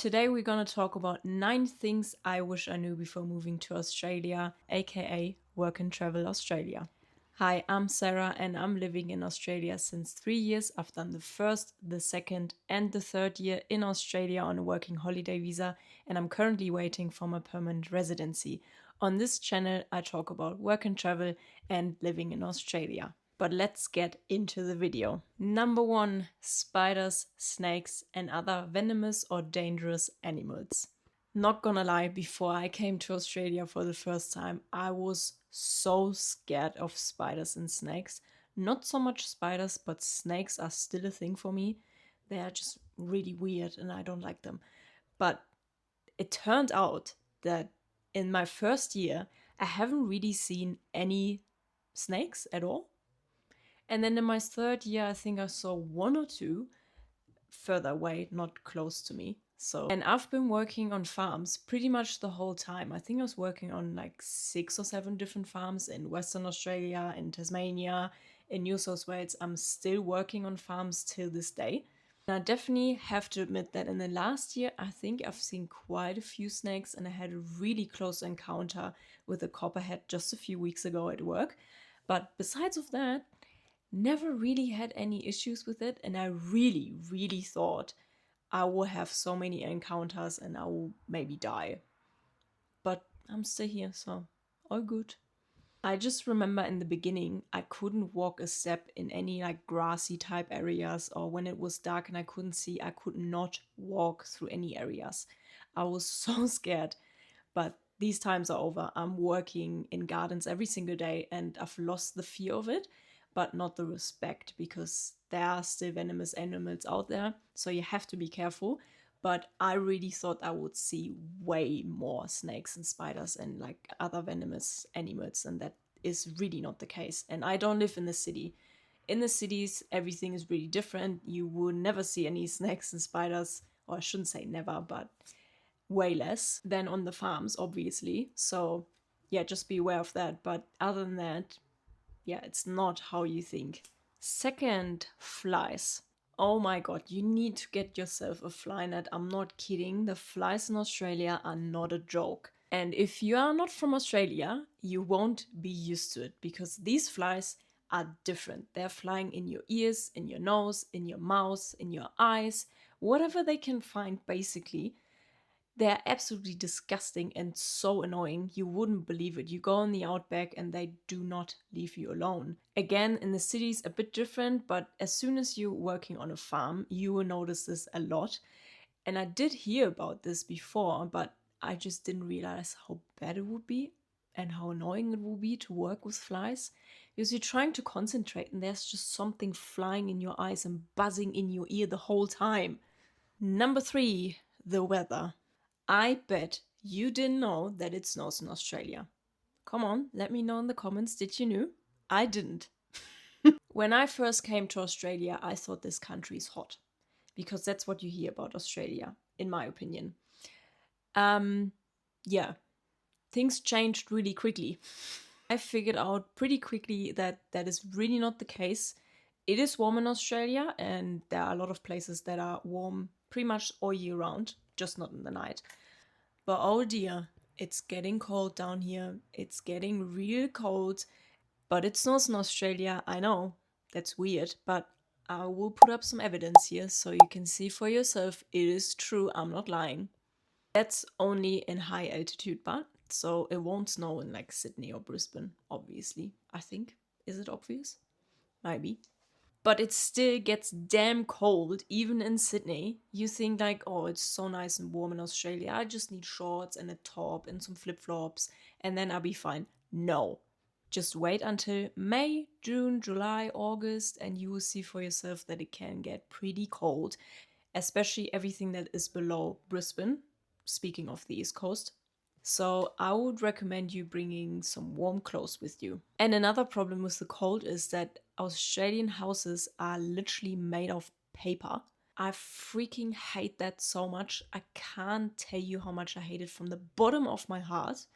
Today we're gonna talk about 9 things I wish I knew before moving to Australia, aka Work and Travel Australia. Hi, I'm Sarah and I'm living in Australia since 3 years. I've done the first, the second, and the third year in Australia on a working holiday visa, and I'm currently waiting for my permanent residency. On this channel, I talk about work and travel and living in Australia. But let's get into the video. Number 1, spiders, snakes, and other venomous or dangerous animals. Not gonna lie, before I came to Australia for the first time, I was so scared of spiders and snakes. Not so much spiders, but snakes are still a thing for me. They are just really weird and I don't like them. But it turned out that in my first year, I haven't really seen any snakes at all. And then in my third year, I think I saw 1 or 2 further away, not close to me. And I've been working on farms pretty much the whole time. I think I was working on like 6 or 7 different farms in Western Australia, in Tasmania, in New South Wales. I'm still working on farms till this day. And I definitely have to admit that in the last year, I think I've seen quite a few snakes, and I had a really close encounter with a copperhead just a few weeks ago at work. But besides of that, never really had any issues with it, and I really thought I will have so many encounters and I will maybe die. But I'm still here, so all good. I just remember in the beginning, I couldn't walk a step in any like grassy type areas, or when it was dark and I couldn't see, I could not walk through any areas. I was so scared, but these times are over. I'm working in gardens every single day and I've lost the fear of it, but not the respect, because there are still venomous animals out there, so you have to be careful. But I really thought I would see way more snakes and spiders and like other venomous animals, and that is really not the case. And I don't live in the city. In the cities, everything is really different. You will never see any snakes and spiders, or I shouldn't say never, but way less than on the farms, obviously. So yeah, just be aware of that. But other than that, yeah, it's not how you think. Second, flies. Oh my god, you need to get yourself a fly net. I'm not kidding. The flies in Australia are not a joke. And if you are not from Australia, you won't be used to it, because these flies are different. They're flying in your ears, in your nose, in your mouth, in your eyes, whatever they can find, basically. They're absolutely disgusting and so annoying. You wouldn't believe it. You go in the outback and they do not leave you alone. Again, in the cities, a bit different, but as soon as you're working on a farm, you will notice this a lot. And I did hear about this before, but I just didn't realize how bad it would be and how annoying it would be to work with flies. Because you're trying to concentrate and there's just something flying in your eyes and buzzing in your ear the whole time. Number 3, the weather. I bet you didn't know that it snows in Australia. Come on, let me know in the comments, did you know? I didn't. When I first came to Australia, I thought this country is hot, because that's what you hear about Australia, in my opinion. Yeah, things changed really quickly. I figured out pretty quickly that that is really not the case. It is warm in Australia, and there are a lot of places that are warm pretty much all year round, just not in the night. But oh dear, it's getting cold down here. It's getting real cold. But it snows in Australia, I know. That's weird, but I will put up some evidence here so you can see for yourself. It is true, I'm not lying. That's only in high altitude, but so it won't snow in like Sydney or Brisbane, obviously, I think. Is it obvious? Maybe. But it still gets damn cold, even in Sydney. You think like, oh, it's so nice and warm in Australia. I just need shorts and a top and some flip-flops and then I'll be fine. No. Just wait until May, June, July, August, and you will see for yourself that it can get pretty cold, especially everything that is below Brisbane, speaking of the East Coast. So I would recommend you bringing some warm clothes with you. And another problem with the cold is that Australian houses are literally made of paper. I freaking hate that so much. I can't tell you how much I hate it from the bottom of my heart.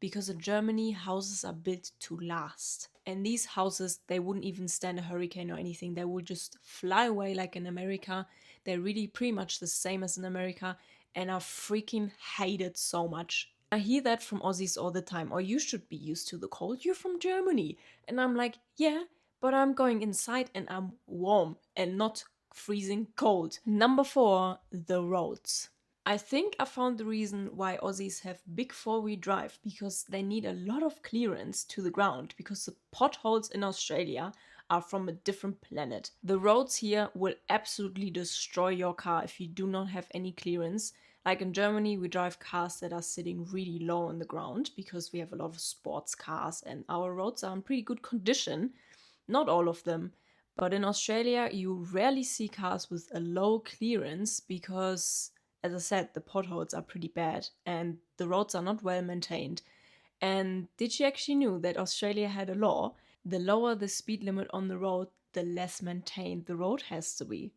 Because in Germany, houses are built to last. And these houses, they wouldn't even stand a hurricane or anything. They would just fly away like in America. They're really pretty much the same as in America, and I freaking hate it so much. I hear that from Aussies all the time. Or you should be used to the cold. You're from Germany. And I'm like, yeah, but I'm going inside and I'm warm and not freezing cold. Number 4, the roads. I think I found the reason why Aussies have big four-wheel drive, because they need a lot of clearance to the ground, because the potholes in Australia are from a different planet. The roads here will absolutely destroy your car if you do not have any clearance. Like in Germany, we drive cars that are sitting really low on the ground because we have a lot of sports cars and our roads are in pretty good condition. Not all of them. But in Australia, you rarely see cars with a low clearance because, as I said, the potholes are pretty bad and the roads are not well maintained. And did you actually know that Australia had a law? The lower the speed limit on the road, the less maintained the road has to be.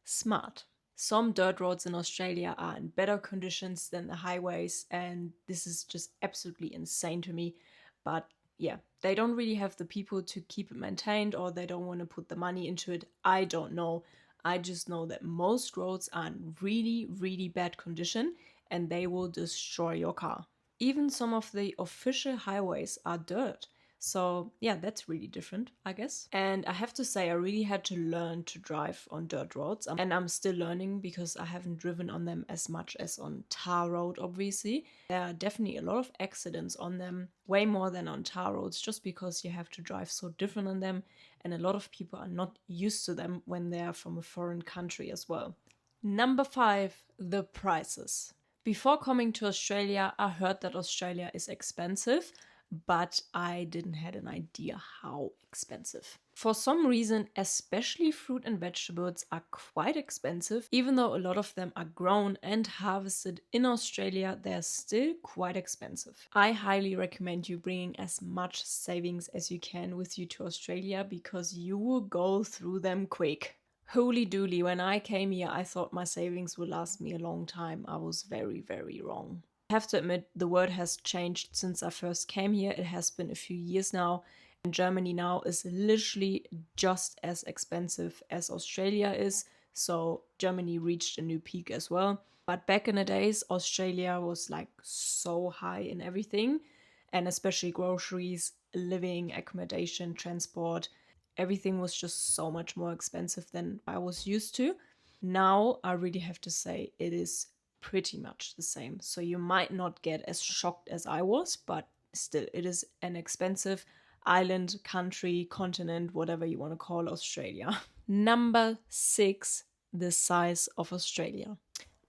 Smart. Some dirt roads in Australia are in better conditions than the highways, and this is just absolutely insane to me. But yeah, they don't really have the people to keep it maintained, or they don't want to put the money into it. I don't know. I just know that most roads are in really, really bad condition and they will destroy your car. Even some of the official highways are dirt. So yeah, that's really different, I guess. And I have to say, I really had to learn to drive on dirt roads. And I'm still learning because I haven't driven on them as much as on tar road, obviously. There are definitely a lot of accidents on them, way more than on tar roads, just because you have to drive so different on them. And a lot of people are not used to them when they are from a foreign country as well. Number 5, the prices. Before coming to Australia, I heard that Australia is expensive, but I didn't have an idea how expensive. For some reason, especially fruit and vegetables are quite expensive. Even though a lot of them are grown and harvested in Australia, they're still quite expensive. I highly recommend you bringing as much savings as you can with you to Australia, because you will go through them quick. Holy dooly, when I came here, I thought my savings would last me a long time. I was very, very wrong. I have to admit, the world has changed since I first came here. It has been a few years now, and Germany now is literally just as expensive as Australia is. So Germany reached a new peak as well. But back in the days, Australia was like so high in everything, and especially groceries, living, accommodation, transport. Everything was just so much more expensive than I was used to. Now I really have to say it is pretty much the same. So you might not get as shocked as I was, but still, it is an expensive island, country, continent, whatever you want to call Australia. Number 6, the size of Australia.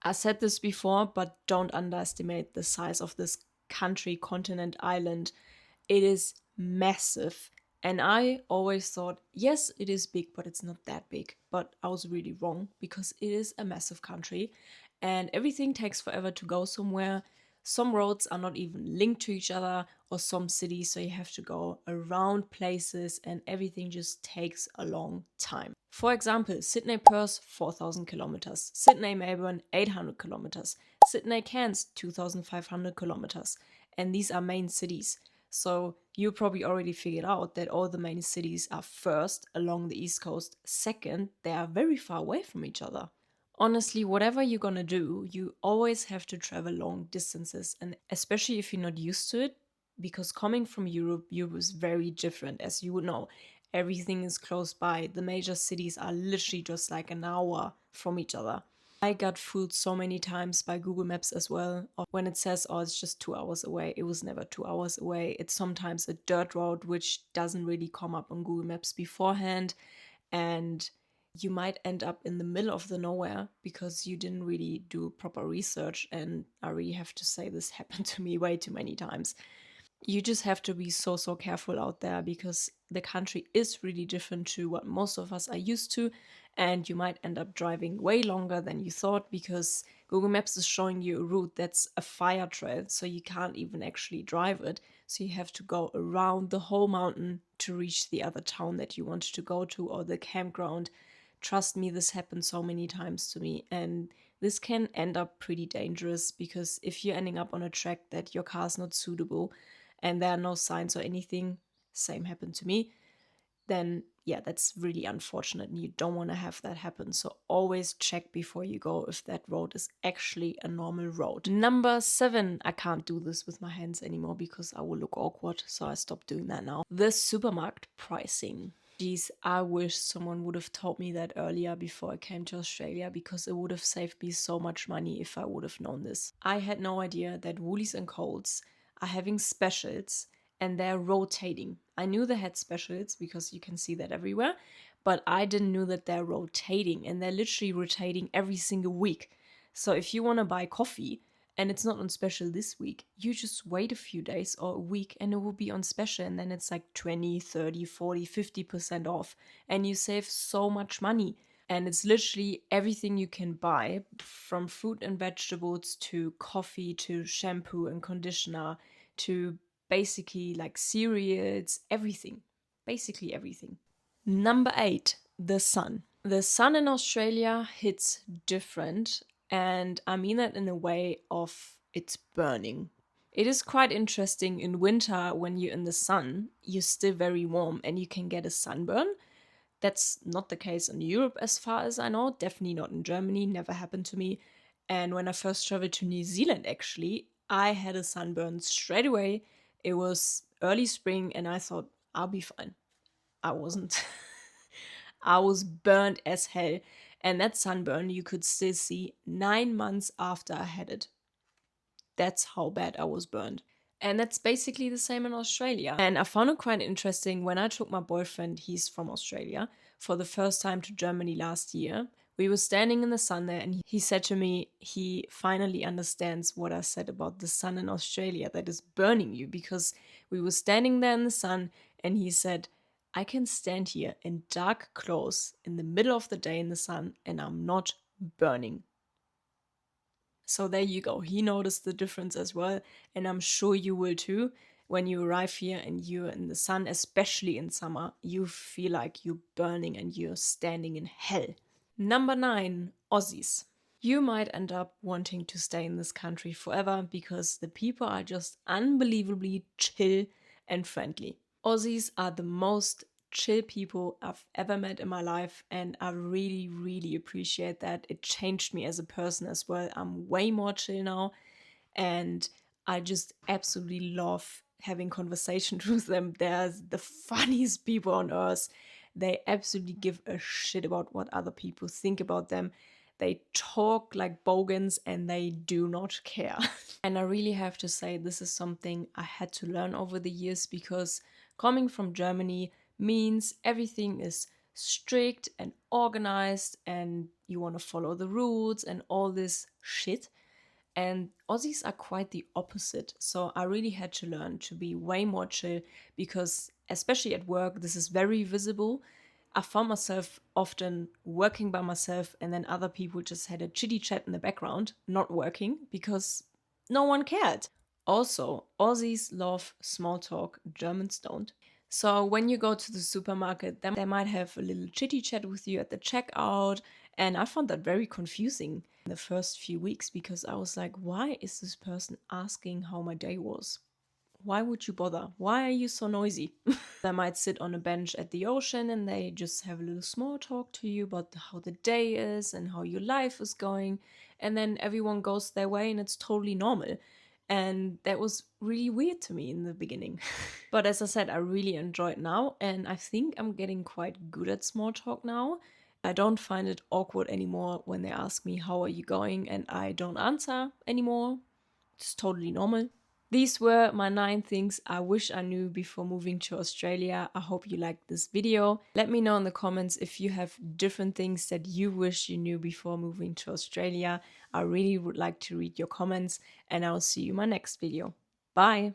I said this before, but don't underestimate the size of this country, continent, island. It is massive. And I always thought, yes, it is big, but it's not that big. But I was really wrong, because it is a massive country and everything takes forever to go somewhere. Some roads are not even linked to each other, or some cities, so you have to go around places and everything just takes a long time. For example, Sydney Perth, 4,000 kilometers. Sydney Melbourne, 800 kilometers. Sydney Cairns, 2,500 kilometers. And these are main cities. So you probably already figured out that all the main cities are first along the East Coast. Second, they are very far away from each other. Honestly, whatever you're gonna do, you always have to travel long distances, and especially if you're not used to it, because coming from Europe, Europe is very different, as you would know. Everything is close by. The major cities are literally just like an hour from each other. I got fooled so many times by Google Maps as well. When it says, oh, it's just 2 hours away, it was never 2 hours away. It's sometimes a dirt road, which doesn't really come up on Google Maps beforehand. And you might end up in the middle of the nowhere because you didn't really do proper research. And I really have to say, this happened to me way too many times. You just have to be so careful out there, because the country is really different to what most of us are used to, and you might end up driving way longer than you thought, because Google Maps is showing you a route that's a fire trail, so you can't even actually drive it. So you have to go around the whole mountain to reach the other town that you want to go to, or the campground. Trust me, this happened so many times to me, and this can end up pretty dangerous, because if you're ending up on a track that your car is not suitable and there are no signs or anything, same happened to me, then yeah, that's really unfortunate and you don't want to have that happen. So always check before you go if that road is actually a normal road. Number 7, I can't do this with my hands anymore because I will look awkward, so I stopped doing that now. The supermarket pricing. Geez, I wish someone would have told me that earlier before I came to Australia, because it would have saved me so much money if I would have known this. I had no idea that Woolies and Coles are having specials and they're rotating. I knew they had specials because you can see that everywhere, but I didn't know that they're rotating, and they're literally rotating every single week. So if you want to buy coffee and it's not on special this week, you just wait a few days or a week and it will be on special, and then it's like 20, 30, 40, 50% off, and you save so much money. And it's literally everything you can buy, from fruit and vegetables to coffee to shampoo and conditioner to basically like cereals, everything. Basically everything. Number 8, the sun. The sun in Australia hits different, and I mean that in a way of it's burning. It is quite interesting in winter when you're in the sun, you're still very warm and you can get a sunburn. That's not the case in Europe as far as I know, definitely not in Germany, never happened to me. And when I first traveled to New Zealand, actually, I had a sunburn straight away. It was early spring and I thought, I'll be fine. I wasn't. I was burned as hell. And that sunburn you could still see 9 months after I had it. That's how bad I was burned. And that's basically the same in Australia. And I found it quite interesting when I took my boyfriend, he's from Australia, for the first time to Germany last year. We were standing in the sun there and he said to me he finally understands what I said about the sun in Australia that is burning you, because we were standing there in the sun and he said, I can stand here in dark clothes in the middle of the day in the sun and I'm not burning. So there you go. He noticed the difference as well. And I'm sure you will too. When you arrive here and you're in the sun, especially in summer, you feel like you're burning and you're standing in hell. Number 9, Aussies. You might end up wanting to stay in this country forever because the people are just unbelievably chill and friendly. Aussies are the most chill people I've ever met in my life, and I really, really appreciate that. It changed me as a person as well. I'm way more chill now, and I just absolutely love having conversations with them. They're the funniest people on earth. They absolutely give a shit about what other people think about them. They talk like bogans and they do not care. And I really have to say, this is something I had to learn over the years, because coming from Germany means everything is strict and organized and you want to follow the rules and all this shit. And Aussies are quite the opposite. So I really had to learn to be way more chill, because especially at work, this is very visible. I found myself often working by myself and then other people just had a chitty chat in the background, not working, because no one cared. Also, Aussies love small talk, Germans don't. So when you go to the supermarket, they might have a little chitty chat with you at the checkout. And I found that very confusing in the first few weeks, because I was like, why is this person asking how my day was? Why would you bother? Why are you so noisy? They might sit on a bench at the ocean and they just have a little small talk to you about how the day is and how your life is going. And then everyone goes their way and it's totally normal. And that was really weird to me in the beginning. But as I said, I really enjoy it now. And I think I'm getting quite good at small talk now. I don't find it awkward anymore when they ask me, how are you going? And I don't answer anymore. It's totally normal. These were my 9 things I wish I knew before moving to Australia. I hope you liked this video. Let me know in the comments if you have different things that you wish you knew before moving to Australia. I really would like to read your comments, and I'll see you in my next video. Bye!